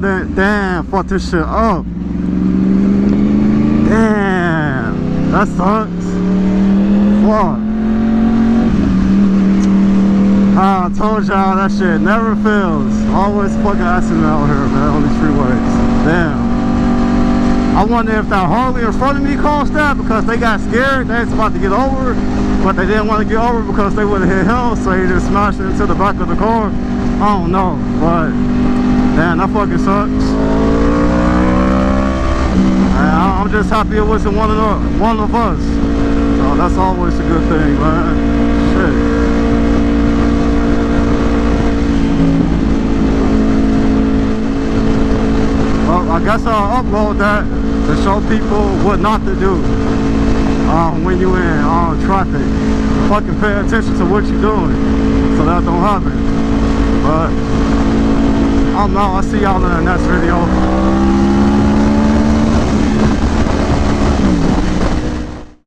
accident. Damn, fuck this shit up. Damn, that sucks. Fuck. I told y'all that shit never fails. Always fucking accident out here, man, on these freeways. Damn. I wonder if that Harley in front of me caused that because they got scared. They was about to get over, but they didn't want to get over because they would have hit him, so he just smashed into the back of the car. I don't know, but damn, that fucking sucks. And I'm just happy it wasn't one of us. So that's always a good thing, man. Shit. Well, I guess I'll upload that to show people what not to do when you in traffic. Fucking pay attention to what you're doing so that don't happen. But I don't know. I'll see y'all in the next video.